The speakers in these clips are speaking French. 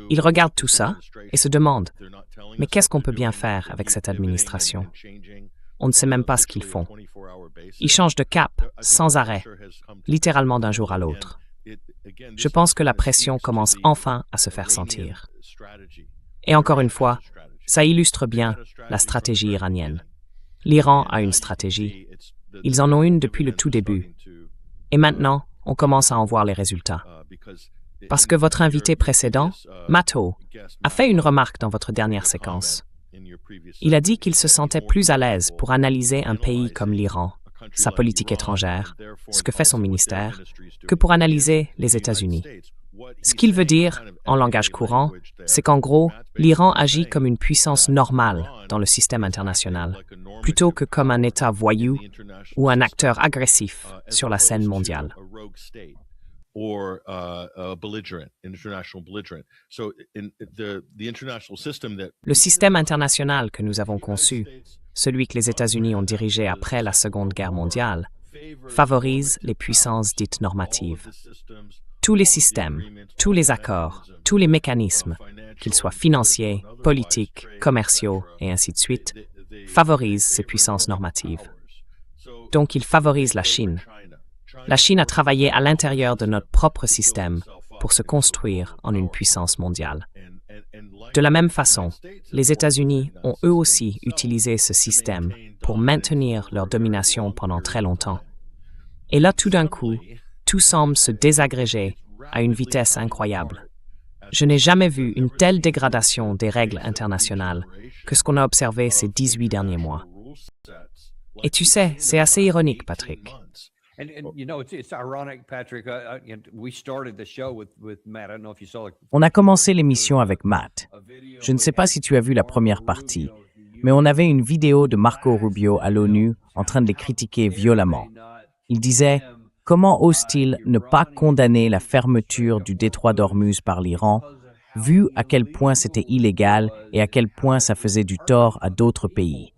Ils regardent tout ça et se demandent, mais qu'est-ce qu'on peut bien faire avec cette administration? On ne sait même pas ce qu'ils font. Ils changent de cap sans arrêt, littéralement d'un jour à l'autre. Je pense que la pression commence enfin à se faire sentir. Et encore une fois, ça illustre bien la stratégie iranienne. L'Iran a une stratégie. Ils en ont une depuis le tout début. Et maintenant, on commence à en voir les résultats. Parce que votre invité précédent, Matt Ho, a fait une remarque dans votre dernière séquence. Il a dit qu'il se sentait plus à l'aise pour analyser un pays comme l'Iran, sa politique étrangère, ce que fait son ministère, que pour analyser les États-Unis. Ce qu'il veut dire, en langage courant, c'est qu'en gros, l'Iran agit comme une puissance normale dans le système international, plutôt que comme un État voyou ou un acteur agressif sur la scène mondiale. Le système international que nous avons conçu, celui que les États-Unis ont dirigé après la Seconde Guerre mondiale, favorise les puissances dites normatives. Tous les systèmes, tous les accords, tous les mécanismes, qu'ils soient financiers, politiques, commerciaux et ainsi de suite, favorisent ces puissances normatives. Donc, ils favorisent la Chine. La Chine a travaillé à l'intérieur de notre propre système pour se construire en une puissance mondiale. De la même façon, les États-Unis ont eux aussi utilisé ce système pour maintenir leur domination pendant très longtemps. Et là, tout d'un coup, tout semble se désagréger à une vitesse incroyable. Je n'ai jamais vu une telle dégradation des règles internationales que ce qu'on a observé ces 18 derniers mois. Et tu sais, c'est assez ironique, Patrick. On a commencé l'émission avec Matt. Je ne sais pas si tu as vu la première partie, mais on avait une vidéo de Marco Rubio à l'ONU en train de les critiquer violemment. Il disait « Comment ose-t-il ne pas condamner la fermeture du détroit d'Ormuz par l'Iran, vu à quel point c'était illégal et à quel point ça faisait du tort à d'autres pays ?»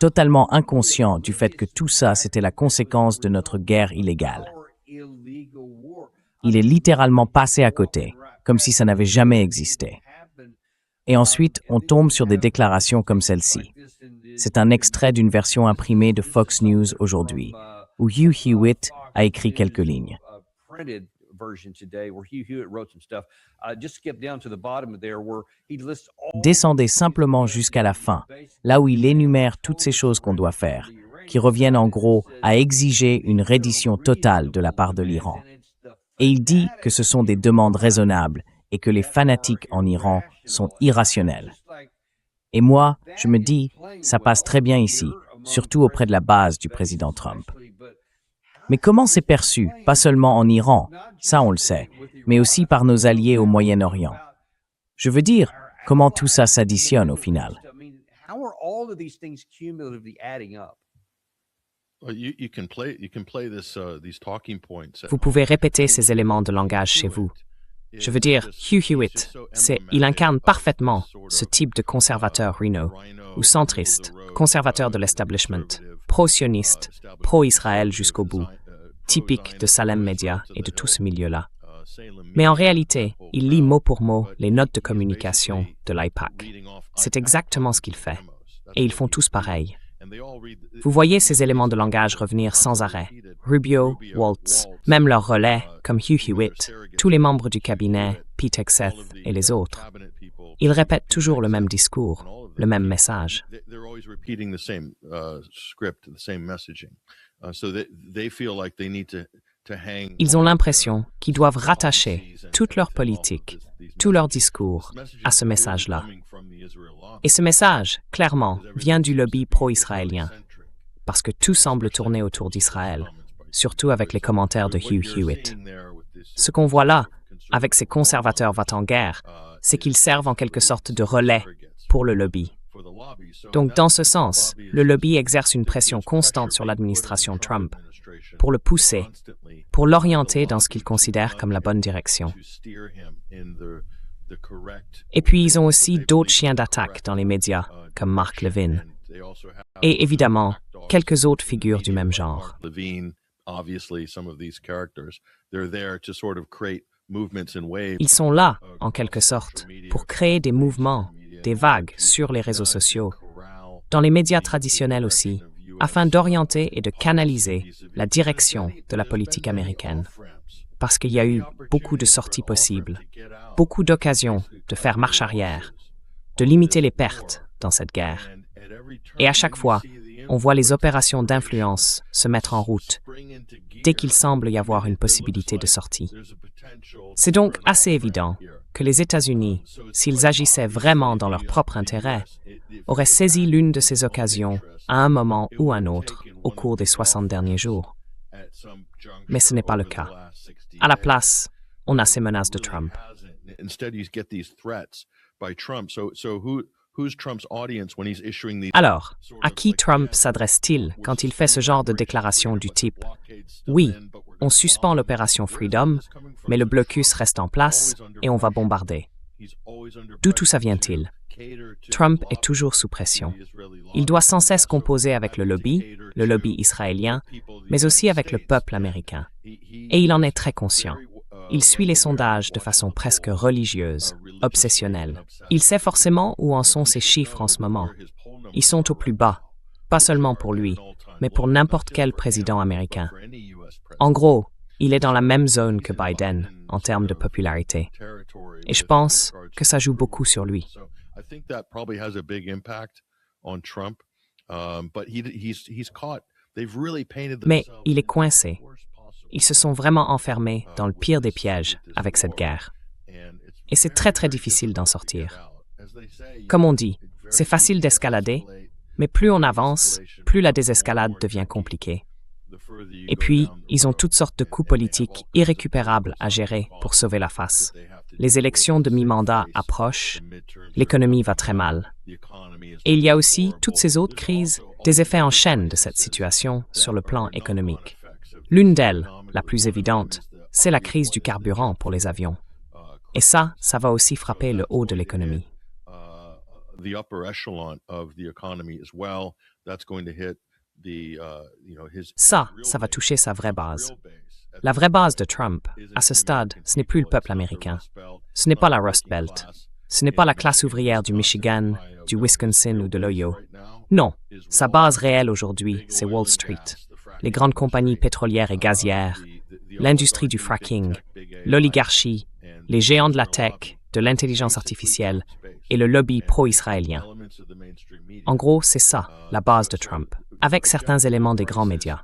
Totalement inconscient du fait que tout ça, c'était la conséquence de notre guerre illégale. Il est littéralement passé à côté, comme si ça n'avait jamais existé. Et ensuite, on tombe sur des déclarations comme celle-ci. C'est un extrait d'une version imprimée de Fox News aujourd'hui, où Hugh Hewitt a écrit quelques lignes. Descendez simplement jusqu'à la fin, là où il énumère toutes ces choses qu'on doit faire, qui reviennent en gros à exiger une reddition totale de la part de l'Iran. Et il dit que ce sont des demandes raisonnables et que les fanatiques en Iran sont irrationnels. Et moi, je me dis, ça passe très bien ici, surtout auprès de la base du président Trump. Mais comment c'est perçu, pas seulement en Iran, ça on le sait, mais aussi par nos alliés au Moyen-Orient? Je veux dire, comment tout ça s'additionne au final? Vous pouvez répéter ces éléments de langage chez vous. Je veux dire, Hugh Hewitt, il incarne parfaitement ce type de conservateur rhino, ou centriste, conservateur de l'establishment, pro-sioniste, pro-Israël jusqu'au bout, typique de Salem Media et de tout ce milieu-là. Mais en réalité, il lit mot pour mot les notes de communication de l'AIPAC. C'est exactement ce qu'il fait. Et ils font tous pareil. Vous voyez ces éléments de langage revenir sans arrêt. Rubio, Waltz, même leurs relais, comme Hugh Hewitt, tous les membres du cabinet, Pete Hegseth et les autres. Ils répètent toujours le même discours, le même message. Ils ont l'impression qu'ils doivent rattacher toute leur politique, tout leur discours à ce message-là. Et ce message, clairement, vient du lobby pro-israélien, parce que tout semble tourner autour d'Israël, surtout avec les commentaires de Hugh Hewitt. Ce qu'on voit là, avec ces conservateurs va-t-en-guerre, c'est qu'ils servent en quelque sorte de relais pour le lobby. Donc, dans ce sens, le lobby exerce une pression constante sur l'administration Trump pour le pousser, pour l'orienter dans ce qu'ils considèrent comme la bonne direction. Et puis, ils ont aussi d'autres chiens d'attaque dans les médias, comme Mark Levin. Et évidemment, quelques autres figures du même genre. Ils sont là, en quelque sorte, pour créer des mouvements, des vagues sur les réseaux sociaux, dans les médias traditionnels aussi, afin d'orienter et de canaliser la direction de la politique américaine. Parce qu'il y a eu beaucoup de sorties possibles, beaucoup d'occasions de faire marche arrière, de limiter les pertes dans cette guerre. Et à chaque fois, on voit les opérations d'influence se mettre en route dès qu'il semble y avoir une possibilité de sortie. C'est donc assez évident que les États-Unis, s'ils agissaient vraiment dans leur propre intérêt, auraient saisi l'une de ces occasions à un moment ou un autre au cours des 60 derniers jours. Mais ce n'est pas le cas. À la place, on a ces menaces de Trump. Alors, à qui Trump s'adresse-t-il quand il fait ce genre de déclaration du type « Oui, on suspend l'opération Freedom, mais le blocus reste en place et on va bombarder ». D'où tout ça vient-il? Trump est toujours sous pression. Il doit sans cesse composer avec le lobby israélien, mais aussi avec le peuple américain. Et il en est très conscient. Il suit les sondages de façon presque religieuse, obsessionnelle. Il sait forcément où en sont ces chiffres en ce moment. Ils sont au plus bas, pas seulement pour lui, mais pour n'importe quel président américain. En gros, il est dans la même zone que Biden en termes de popularité. Et je pense que ça joue beaucoup sur lui. Mais il est coincé. Ils se sont vraiment enfermés dans le pire des pièges avec cette guerre. Et c'est très très difficile d'en sortir. Comme on dit, c'est facile d'escalader, mais plus on avance, plus la désescalade devient compliquée. Et puis, ils ont toutes sortes de coups politiques irrécupérables à gérer pour sauver la face. Les élections de mi-mandat approchent, l'économie va très mal. Et il y a aussi toutes ces autres crises, des effets en chaîne de cette situation sur le plan économique. L'une d'elles, la plus évidente, c'est la crise du carburant pour les avions. Et ça va aussi frapper le haut de l'économie. Ça va toucher sa vraie base. La vraie base de Trump, à ce stade, ce n'est plus le peuple américain. Ce n'est pas la Rust Belt. Ce n'est pas la classe ouvrière du Michigan, du Wisconsin ou de l'Ohio. Non, sa base réelle aujourd'hui, c'est Wall Street, les grandes compagnies pétrolières et gazières, l'industrie du fracking, l'oligarchie, les géants de la tech, de l'intelligence artificielle et le lobby pro-israélien. En gros, c'est ça, la base de Trump, avec certains éléments des grands médias.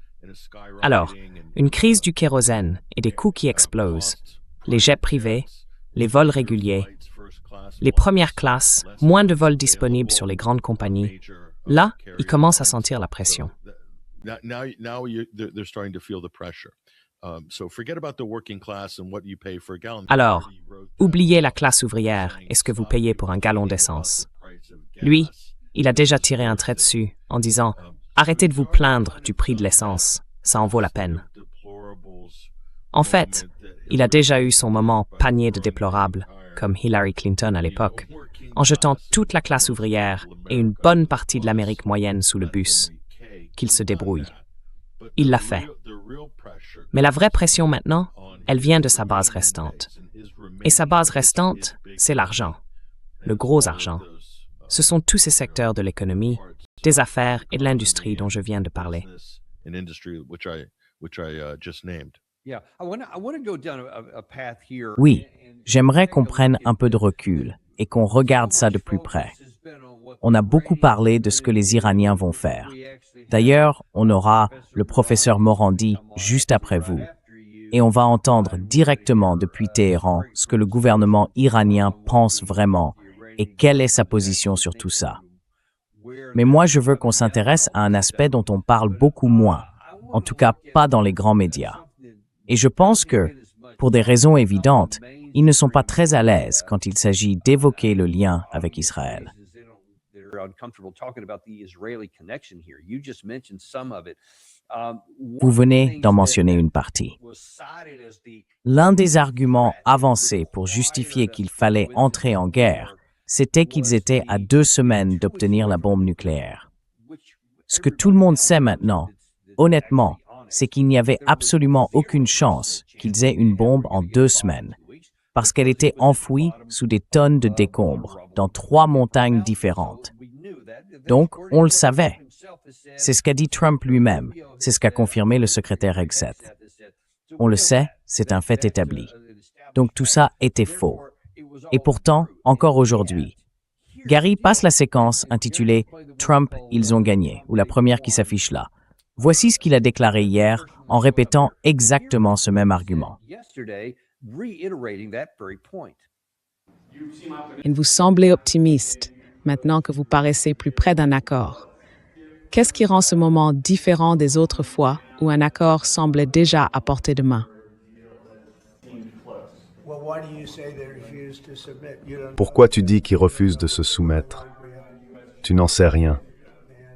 Alors, une crise du kérosène et des coûts qui explosent, les jets privés, les vols réguliers, les premières classes, moins de vols disponibles sur les grandes compagnies, là, ils commencent à sentir la pression. Alors, oubliez la classe ouvrière et ce que vous payez pour un gallon d'essence. Lui, il a déjà tiré un trait dessus en disant « Arrêtez de vous plaindre du prix de l'essence, ça en vaut la peine. » En fait, il a déjà eu son moment panier de déplorables, comme Hillary Clinton à l'époque, en jetant toute la classe ouvrière et une bonne partie de l'Amérique moyenne sous le bus. Qu'il se débrouille. Il l'a fait. Mais la vraie pression maintenant, elle vient de sa base restante. Et sa base restante, c'est l'argent. Le gros argent. Ce sont tous ces secteurs de l'économie, des affaires et de l'industrie dont je viens de parler. Oui, j'aimerais qu'on prenne un peu de recul et qu'on regarde ça de plus près. On a beaucoup parlé de ce que les Iraniens vont faire. D'ailleurs, on aura le professeur Morandi juste après vous. Et on va entendre directement depuis Téhéran ce que le gouvernement iranien pense vraiment et quelle est sa position sur tout ça. Mais moi, je veux qu'on s'intéresse à un aspect dont on parle beaucoup moins, en tout cas pas dans les grands médias. Et je pense que, pour des raisons évidentes, ils ne sont pas très à l'aise quand il s'agit d'évoquer le lien avec Israël. Vous venez d'en mentionner une partie. L'un des arguments avancés pour justifier qu'il fallait entrer en guerre, c'était qu'ils étaient à 2 semaines d'obtenir la bombe nucléaire. Ce que tout le monde sait maintenant, honnêtement, c'est qu'il n'y avait absolument aucune chance qu'ils aient une bombe en 2 semaines, parce qu'elle était enfouie sous des tonnes de décombres, dans 3 montagnes différentes. Donc, on le savait. C'est ce qu'a dit Trump lui-même, c'est ce qu'a confirmé le secrétaire Hegseth. On le sait, c'est un fait établi. Donc tout ça était faux. Et pourtant, encore aujourd'hui, Gary passe la séquence intitulée « Trump, ils ont gagné » ou la première qui s'affiche là. Voici ce qu'il a déclaré hier en répétant exactement ce même argument. Et vous semblez optimiste, maintenant que vous paraissez plus près d'un accord. Qu'est-ce qui rend ce moment différent des autres fois où un accord semblait déjà à portée de main? Pourquoi tu dis qu'ils refusent de se soumettre? Tu n'en sais rien.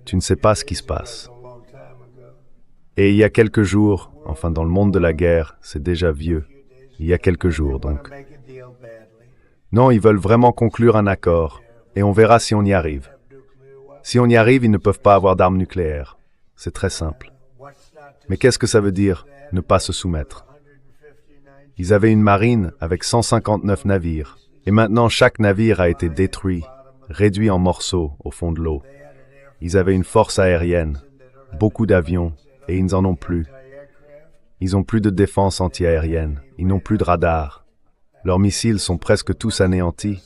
Tu ne sais pas ce qui se passe. Et il y a quelques jours, enfin dans le monde de la guerre, c'est déjà vieux. Il y a quelques jours donc. Non, ils veulent vraiment conclure un accord, et on verra si on y arrive. Si on y arrive, ils ne peuvent pas avoir d'armes nucléaires. C'est très simple. Mais qu'est-ce que ça veut dire, ne pas se soumettre? Ils avaient une marine avec 159 navires, et maintenant chaque navire a été détruit, réduit en morceaux au fond de l'eau. Ils avaient une force aérienne, beaucoup d'avions, et ils n'en ont plus. Ils n'ont plus de défense antiaérienne, ils n'ont plus de radar. Leurs missiles sont presque tous anéantis.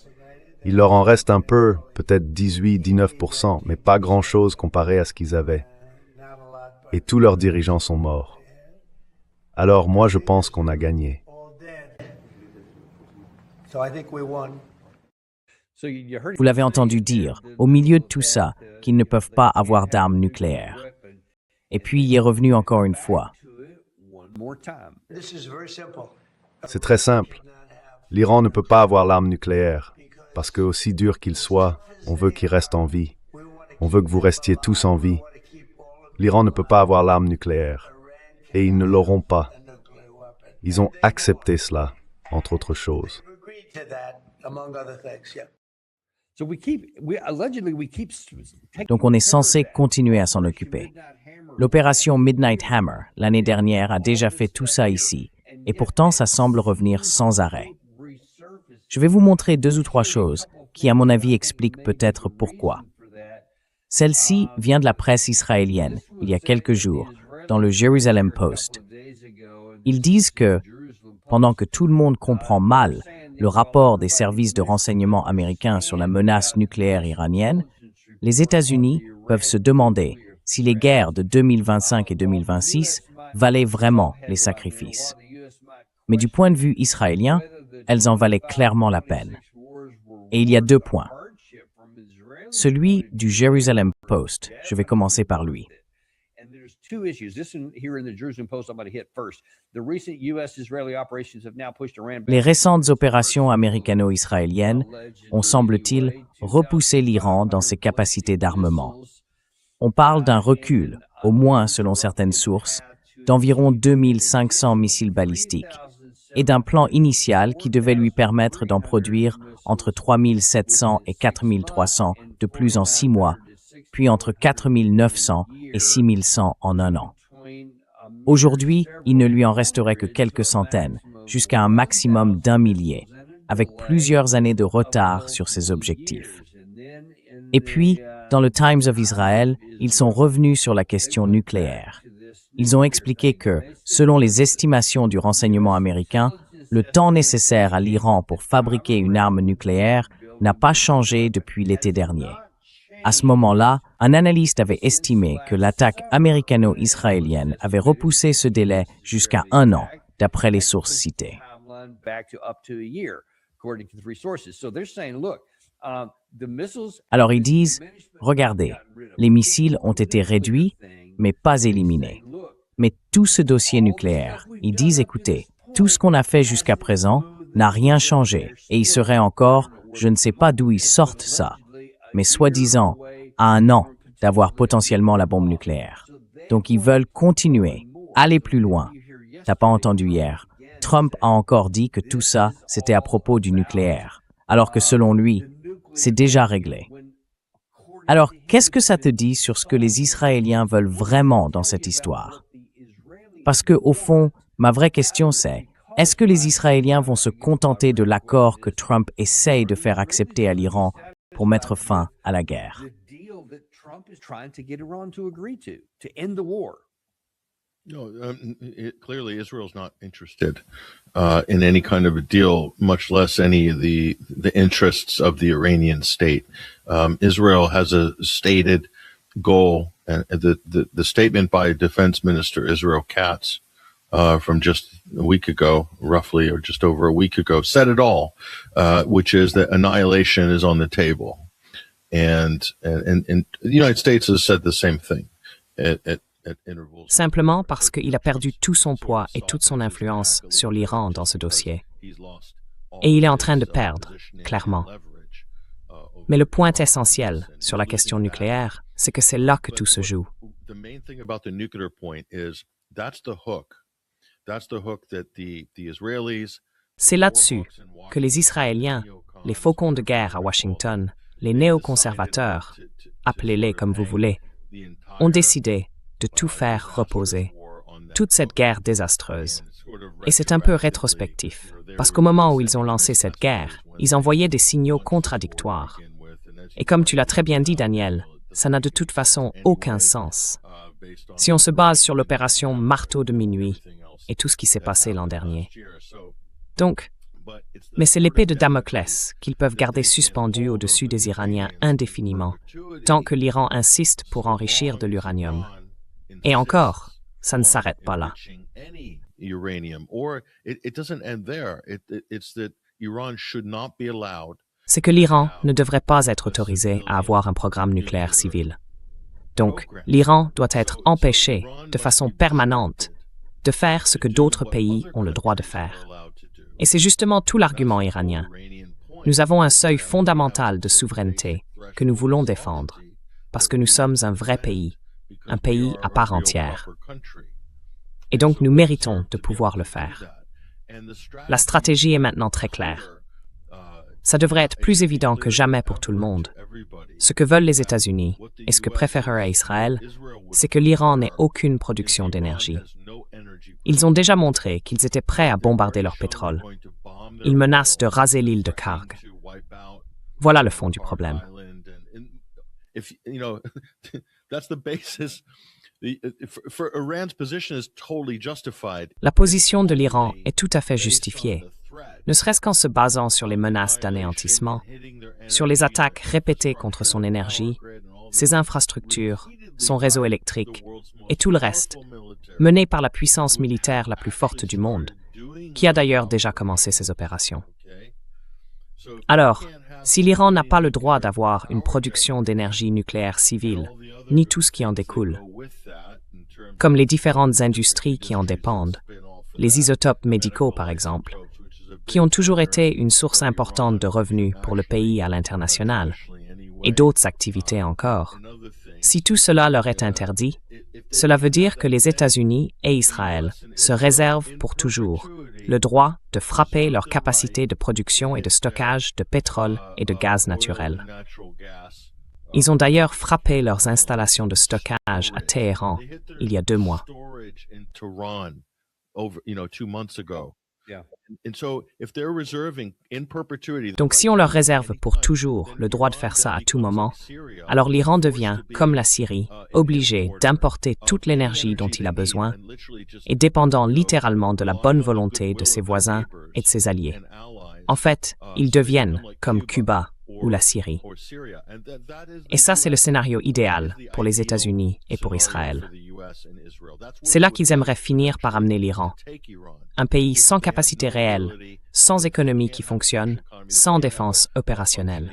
Il leur en reste un peu, peut-être 18-19%, mais pas grand-chose comparé à ce qu'ils avaient. Et tous leurs dirigeants sont morts. Alors moi je pense qu'on a gagné. Vous l'avez entendu dire, au milieu de tout ça, qu'ils ne peuvent pas avoir d'armes nucléaires. Et puis il est revenu encore une fois. C'est très simple. L'Iran ne peut pas avoir l'arme nucléaire, parce que aussi dur qu'il soit, on veut qu'il reste en vie. On veut que vous restiez tous en vie. L'Iran ne peut pas avoir l'arme nucléaire. Et ils ne l'auront pas. Ils ont accepté cela, entre autres choses. Donc on est censé continuer à s'en occuper. L'opération Midnight Hammer, l'année dernière, a déjà fait tout ça ici, et pourtant ça semble revenir sans arrêt. Je vais vous montrer 2 ou 3 choses qui, à mon avis, expliquent peut-être pourquoi. Celle-ci vient de la presse israélienne, il y a quelques jours, dans le Jerusalem Post. Ils disent que, pendant que tout le monde comprend mal le rapport des services de renseignement américains sur la menace nucléaire iranienne, les États-Unis peuvent se demander si les guerres de 2025 et 2026 valaient vraiment les sacrifices. Mais du point de vue israélien, elles en valaient clairement la peine. Et il y a 2 points. Celui du Jerusalem Post, je vais commencer par lui. Les récentes opérations américano-israéliennes ont, semble-t-il, repoussé l'Iran dans ses capacités d'armement. On parle d'un recul, au moins selon certaines sources, d'environ 2500 missiles balistiques, et d'un plan initial qui devait lui permettre d'en produire entre 3700 et 4300 de plus en 6 mois, puis entre 4900 et 6100 en 1 an. Aujourd'hui, il ne lui en resterait que quelques centaines, jusqu'à un maximum d'1 millier, avec plusieurs années de retard sur ses objectifs. Et puis, dans le Times of Israel, ils sont revenus sur la question nucléaire. Ils ont expliqué que, selon les estimations du renseignement américain, le temps nécessaire à l'Iran pour fabriquer une arme nucléaire n'a pas changé depuis l'été dernier. À ce moment-là, un analyste avait estimé que l'attaque américano-israélienne avait repoussé ce délai jusqu'à 1 an, d'après les sources citées. Alors ils disent, regardez, les missiles ont été réduits, mais pas éliminés. Mais tout ce dossier nucléaire, ils disent, écoutez, tout ce qu'on a fait jusqu'à présent n'a rien changé, et il serait encore, je ne sais pas d'où ils sortent ça, mais soi-disant, à 1 an d'avoir potentiellement la bombe nucléaire. Donc ils veulent continuer, aller plus loin. T'as pas entendu hier, Trump a encore dit que tout ça, c'était à propos du nucléaire, alors que selon lui, c'est déjà réglé. Alors, qu'est-ce que ça te dit sur ce que les Israéliens veulent vraiment dans cette histoire? Parce que, au fond, ma vraie question c'est, est-ce que les Israéliens vont se contenter de l'accord que Trump essaye de faire accepter à l'Iran pour mettre fin à la guerre? No, clearly Israel's not interested in any kind of a deal, much less any of the interests of the Iranian state. Israel has a stated goal, and the statement by Defense Minister Israel Katz from just a week ago, roughly, or just over a week ago, said it all, which is that annihilation is on the table, and the United States has said the same thing at Simplement parce qu'il a perdu tout son poids et toute son influence sur l'Iran dans ce dossier. Et il est en train de perdre, clairement. Mais le point essentiel sur la question nucléaire, c'est que c'est là que tout se joue. C'est là-dessus que les Israéliens, les faucons de guerre à Washington, les néoconservateurs, appelez-les comme vous voulez, ont décidé de tout faire reposer, toute cette guerre désastreuse. Et c'est un peu rétrospectif, parce qu'au moment où ils ont lancé cette guerre, ils envoyaient des signaux contradictoires. Et comme tu l'as très bien dit, Daniel, ça n'a de toute façon aucun sens. Si on se base sur l'opération Marteau de minuit et tout ce qui s'est passé l'an dernier. Donc, mais c'est l'épée de Damoclès qu'ils peuvent garder suspendue au-dessus des Iraniens indéfiniment, tant que l'Iran insiste pour enrichir de l'uranium. Et encore, ça ne s'arrête pas là. C'est que l'Iran ne devrait pas être autorisé à avoir un programme nucléaire civil. Donc, l'Iran doit être empêché de façon permanente de faire ce que d'autres pays ont le droit de faire. Et c'est justement tout l'argument iranien. Nous avons un seuil fondamental de souveraineté que nous voulons défendre, parce que nous sommes un vrai pays, un pays à part entière. Et donc nous méritons de pouvoir le faire. La stratégie est maintenant très claire. Ça devrait être plus évident que jamais pour tout le monde. Ce que veulent les États-Unis, et ce que préférerait Israël, c'est que l'Iran n'ait aucune production d'énergie. Ils ont déjà montré qu'ils étaient prêts à bombarder leur pétrole. Ils menacent de raser l'île de Karg. Voilà le fond du problème. La position de l'Iran est tout à fait justifiée, ne serait-ce qu'en se basant sur les menaces d'anéantissement, sur les attaques répétées contre son énergie, ses infrastructures, son réseau électrique et tout le reste, mené par la puissance militaire la plus forte du monde, qui a d'ailleurs déjà commencé ses opérations. Alors, si l'Iran n'a pas le droit d'avoir une production d'énergie nucléaire civile, ni tout ce qui en découle, comme les différentes industries qui en dépendent, les isotopes médicaux par exemple, qui ont toujours été une source importante de revenus pour le pays à l'international, et d'autres activités encore. Si tout cela leur est interdit, cela veut dire que les États-Unis et Israël se réservent pour toujours le droit de frapper leur capacité de production et de stockage de pétrole et de gaz naturel. Ils ont d'ailleurs frappé leurs installations de stockage à Téhéran il y a 2 mois. Donc si on leur réserve pour toujours le droit de faire ça à tout moment, alors l'Iran devient, comme la Syrie, obligé d'importer toute l'énergie dont il a besoin et dépendant littéralement de la bonne volonté de ses voisins et de ses alliés. En fait, ils deviennent comme Cuba ou la Syrie. Et ça, c'est le scénario idéal pour les États-Unis et pour Israël. C'est là qu'ils aimeraient finir par amener l'Iran. Un pays sans capacité réelle, sans économie qui fonctionne, sans défense opérationnelle.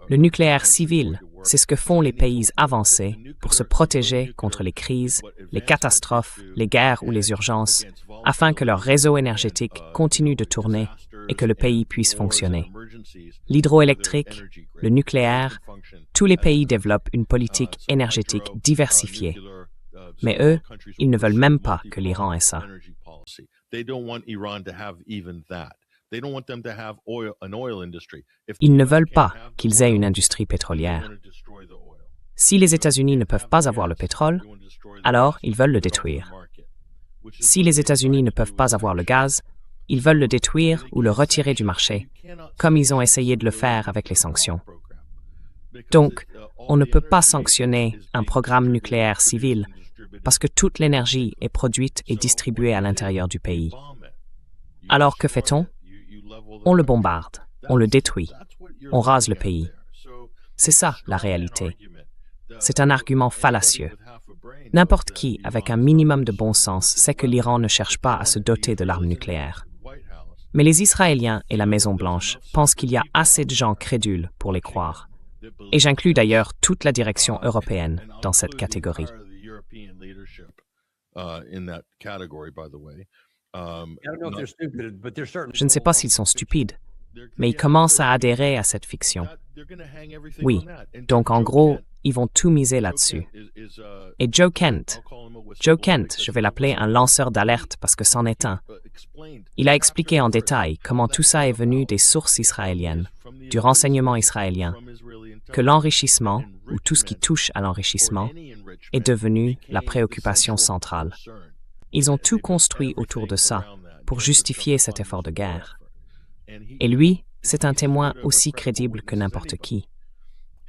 Le nucléaire civil, c'est ce que font les pays avancés pour se protéger contre les crises, les catastrophes, les guerres ou les urgences, afin que leur réseau énergétique continue de tourner et que le pays puisse fonctionner. L'hydroélectrique, le nucléaire, tous les pays développent une politique énergétique diversifiée. Mais eux, ils ne veulent même pas que l'Iran ait ça. Ils ne veulent pas qu'ils aient une industrie pétrolière. Si les États-Unis ne peuvent pas avoir le pétrole, alors ils veulent le détruire. Si les États-Unis ne peuvent pas avoir le gaz, ils veulent le détruire ou le retirer du marché, comme ils ont essayé de le faire avec les sanctions. Donc, on ne peut pas sanctionner un programme nucléaire civil parce que toute l'énergie est produite et distribuée à l'intérieur du pays. Alors que fait-on? On le bombarde, on le détruit, on rase le pays. C'est ça la réalité. C'est un argument fallacieux. N'importe qui, avec un minimum de bon sens, sait que l'Iran ne cherche pas à se doter de l'arme nucléaire. Mais les Israéliens et la Maison-Blanche pensent qu'il y a assez de gens crédules pour les croire. Et j'inclus d'ailleurs toute la direction européenne dans cette catégorie. Je ne sais pas s'ils sont stupides, mais ils commencent à adhérer à cette fiction. Oui, donc en gros, ils vont tout miser là-dessus. Et Joe Kent, je vais l'appeler un lanceur d'alerte parce que c'en est un. Il a expliqué en détail comment tout ça est venu des sources israéliennes, du renseignement israélien, que l'enrichissement, ou tout ce qui touche à l'enrichissement, est devenu la préoccupation centrale. Ils ont tout construit autour de ça pour justifier cet effort de guerre. Et lui, c'est un témoin aussi crédible que n'importe qui.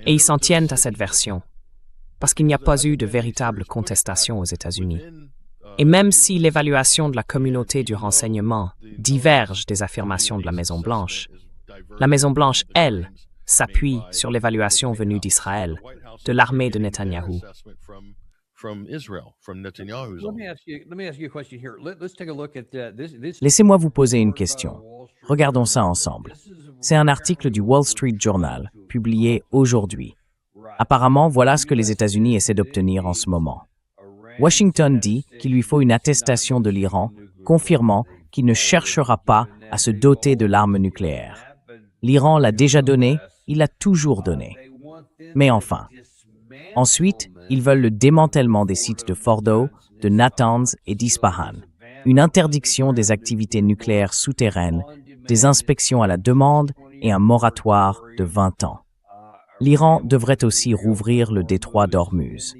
Et ils s'en tiennent à cette version, parce qu'il n'y a pas eu de véritable contestation aux États-Unis. Et même si l'évaluation de la communauté du renseignement diverge des affirmations de la Maison-Blanche, elle, s'appuie sur l'évaluation venue d'Israël, de l'armée de Netanyahou. Laissez-moi vous poser une question. Regardons ça ensemble. C'est un article du Wall Street Journal, publié aujourd'hui. Apparemment, voilà ce que les États-Unis essaient d'obtenir en ce moment. Washington dit qu'il lui faut une attestation de l'Iran, confirmant qu'il ne cherchera pas à se doter de l'arme nucléaire. L'Iran l'a déjà donné, il l'a toujours donné. Mais enfin. Ensuite, ils veulent le démantèlement des sites de Fordow, de Natanz et d'Ispahan, une interdiction des activités nucléaires souterraines, des inspections à la demande et un moratoire de 20 ans. L'Iran devrait aussi rouvrir le détroit d'Ormuz.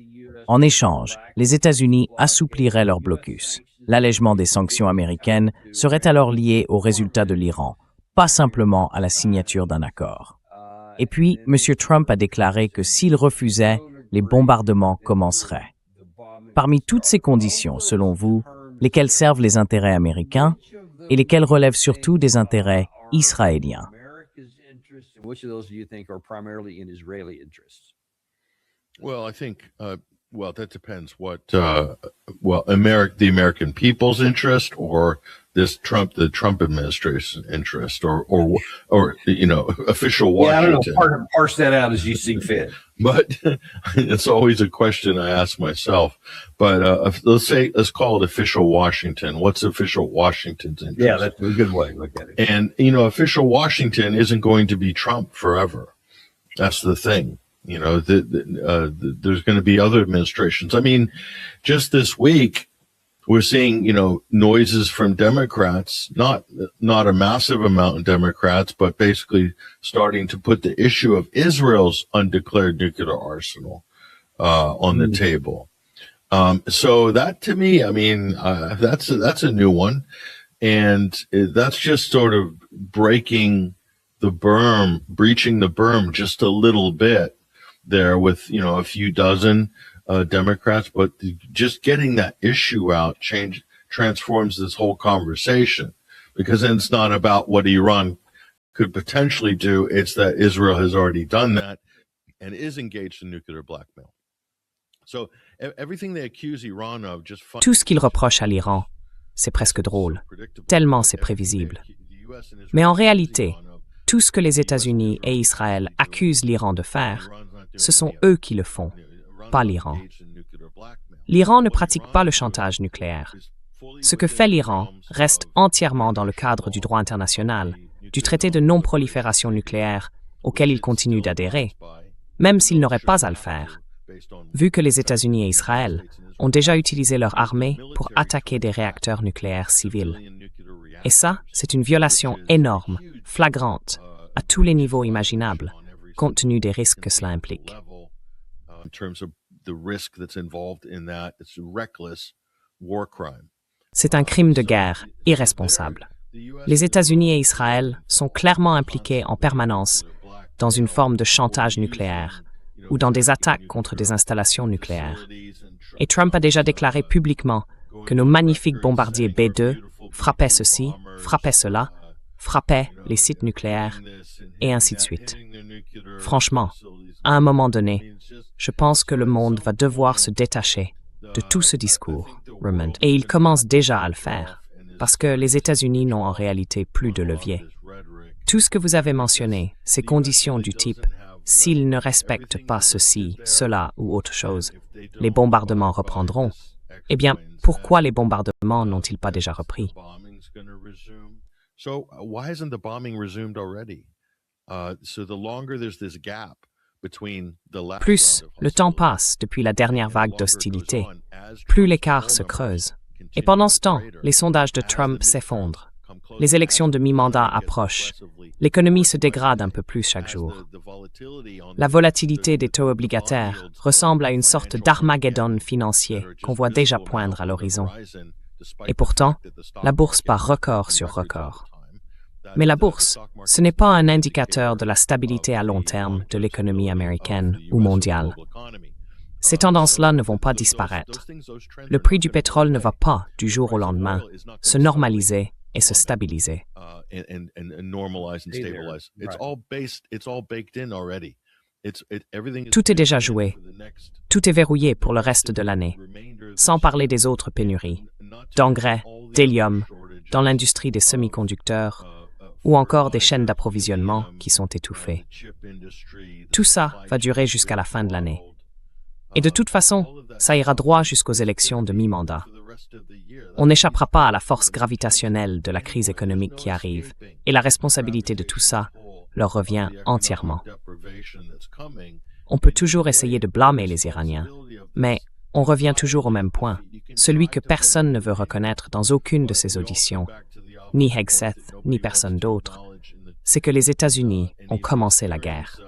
En échange, les États-Unis assoupliraient leur blocus. L'allègement des sanctions américaines serait alors lié aux résultats de l'Iran, pas simplement à la signature d'un accord. Et puis, M. Trump a déclaré que s'il refusait, les bombardements commenceraient. Parmi toutes ces conditions, selon vous, lesquelles servent les intérêts américains et lesquelles relèvent surtout des intérêts israéliens? Well, I think, that depends what, the American people's interest or the Trump administration interest or, official Washington. Yeah, I don't know, parse that out as you see fit. But it's always a question I ask myself. But let's call it official Washington. What's official Washington's interest? Yeah, that's a good way to look at it. And, official Washington isn't going to be Trump forever. That's the thing. There's going to be other administrations. I mean, just this week, we're seeing, noises from Democrats, not a massive amount of Democrats, but basically starting to put the issue of Israel's undeclared nuclear arsenal, on the table. So that to me, I mean, that's a new one. And that's just sort of breaching the berm just a little bit there with, a few dozen Democrats, but just getting that issue out transforms this whole conversation, because then it's not about what Iran could potentially do. It's that Israel has already done that and is engaged in nuclear blackmail. So everything they accuse Iran of just tout ce qu'ils reprochent à l'Iran, c'est presque drôle, tellement c'est prévisible. Mais en réalité, tout ce que les États-Unis et Israël accusent l'Iran de faire, ce sont eux qui le font, pas l'Iran. L'Iran ne pratique pas le chantage nucléaire. Ce que fait l'Iran reste entièrement dans le cadre du droit international, du traité de non-prolifération nucléaire auquel il continue d'adhérer, même s'il n'aurait pas à le faire, vu que les États-Unis et Israël ont déjà utilisé leur armée pour attaquer des réacteurs nucléaires civils. Et ça, c'est une violation énorme, flagrante, à tous les niveaux imaginables, compte tenu des risques que cela implique. In terms of the risk that's involved in that, it's a reckless war crime. C'est un crime de guerre irresponsable. Les États-Unis et Israël sont clairement impliqués en permanence dans une forme de chantage nucléaire ou dans des attaques contre des installations nucléaires. Et Trump a déjà déclaré publiquement que nos magnifiques bombardiers B-2 frappaient ceci, frappaient cela, frappaient les sites nucléaires, et ainsi de suite. Franchement, à un moment donné, je pense que le monde va devoir se détacher de tout ce discours, Raymond, et il commence déjà à le faire, parce que les États-Unis n'ont en réalité plus de levier. Tout ce que vous avez mentionné, ces conditions du type « s'ils ne respectent pas ceci, cela ou autre chose, les bombardements reprendront », eh bien, pourquoi les bombardements n'ont-ils pas déjà repris? Plus le temps passe depuis la dernière vague d'hostilité, plus l'écart se creuse. Et pendant ce temps, les sondages de Trump s'effondrent. Les élections de mi-mandat approchent. L'économie se dégrade un peu plus chaque jour. La volatilité des taux obligataires ressemble à une sorte d'Armageddon financier qu'on voit déjà poindre à l'horizon. Et pourtant, la bourse bat record sur record. Mais la bourse, ce n'est pas un indicateur de la stabilité à long terme de l'économie américaine ou mondiale. Ces tendances-là ne vont pas disparaître. Le prix du pétrole ne va pas, du jour au lendemain, se normaliser et se stabiliser. Tout est déjà joué. Tout est verrouillé pour le reste de l'année, sans parler des autres pénuries, d'engrais, d'hélium, dans l'industrie des semi-conducteurs, ou encore des chaînes d'approvisionnement qui sont étouffées. Tout ça va durer jusqu'à la fin de l'année. Et de toute façon, ça ira droit jusqu'aux élections de mi-mandat. On n'échappera pas à la force gravitationnelle de la crise économique qui arrive, et la responsabilité de tout ça leur revient entièrement. On peut toujours essayer de blâmer les Iraniens, mais on revient toujours au même point, celui que personne ne veut reconnaître dans aucune de ces auditions, ni Hegseth, ni personne d'autre, c'est que les États-Unis ont commencé la guerre.